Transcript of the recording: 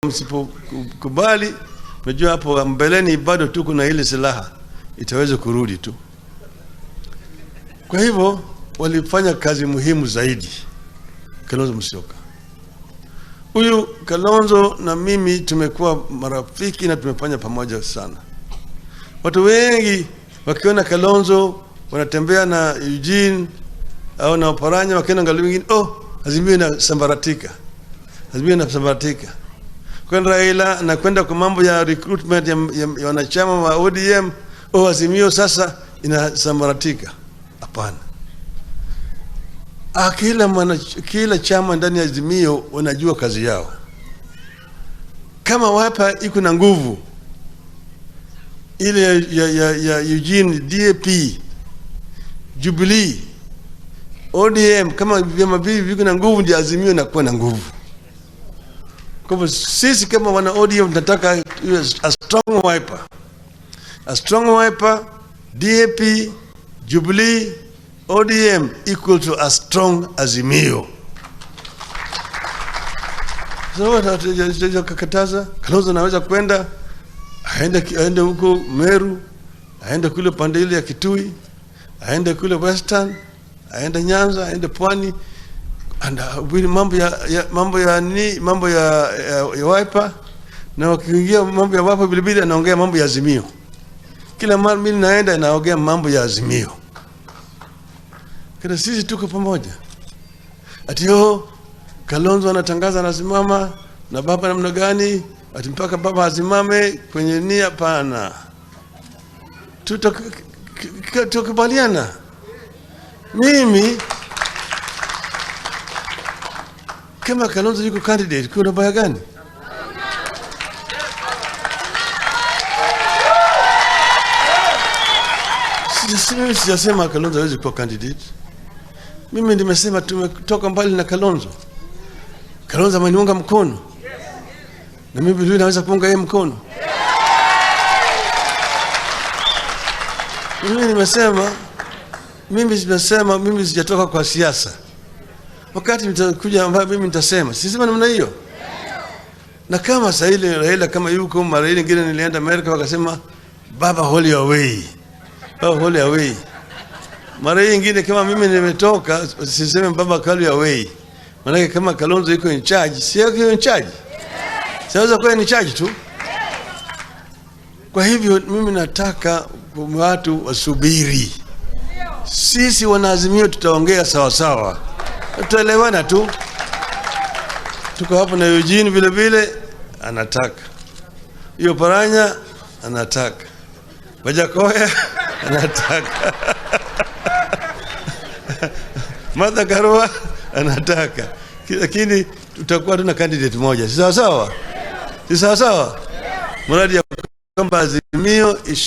msipokubali, mjua hapo mbeleni bado tuko na ile silaha itaweza kurudi tu. Kwa hivyo walifanya kazi muhimu zaidi. Kalonzo Musyoka, huyu Kalonzo na mimi tumekuwa marafiki na tumefanya pamoja sana. Watu wengi wakiona Kalonzo wanatembea na Eugene au na Oparanya, wakiona ngali wengine, Azimio inasambaratika, Azimio inasambaratika. Kwenda Raila na kwenda kwa mambo ya recruitment ya wanachama wa ODM, Azimio sasa inasambaratika. Hapana. Kila chama ndani ya Azimio wanajua kazi yao. Kama Wiper iko na nguvu ile ya Eugene, DAP, Jubilee, ODM, kama vyama hivi viko na nguvu, ndio Azimio inakuwa na nguvu. Kwa hivyo sisi kama wana ODM tunataka a strong Wiper. A strong Wiper, DAP, Jubilee, ODM equal to a strong Azimio. So kakataza Kalonzo anaweza kwenda aende huko Meru, aende kule pande ile ya Kitui, aende kule Western, aende Nyanza, aende Pwani, mambo ya Wiper, na wakiingia mambo ya Wiper bilibili anaongea mambo ya Azimio. Kila mara mimi naenda naongea mambo ya Azimio. Kana sisi tuko pamoja. Ati Kalonzo anatangaza anasimama na baba namna gani? Ati mpaka baba azimame kwenye nia? Pana. Tutakubaliana. Mimi kama Kalonzo yuko candidate, kuna baya gani? Sijasema Kalonzo hawezi kuwa candidate. Mimi nimesema tumetoka mbali na Kalonzo. Kalonzo ameniunga mkono. Na mimi vile naweza kuunga yeye mkono. Mimi sijatoka kwa siasa. Wakati nitakuja ambapo mimi nitasema, sisema namna hiyo. Na kama saa ile Raila kama yuko mara ile nyingine nilienda Amerika wakasema baba hold your way. Baba hold your way. Mara nyingine kama mimi nimetoka siseme baba hold your way. Maana kama Kalonzo yuko in charge, si yako in charge. Siweza kuwa in charge tu. Kwa hivyo mimi nataka watu wasubiri. Sisi wanaazimio tutaongea sawa sawa. Tutaelewana tu. Tuko hapo na Eugene vile vile anataka. Hiyo Oparanya anataka. Wajakoya anataka. Martha Karua anataka. Lakini tutakuwa tuna candidate moja. Si sawa sawa? Si sawa sawa? Mradi ya kwamba Azimio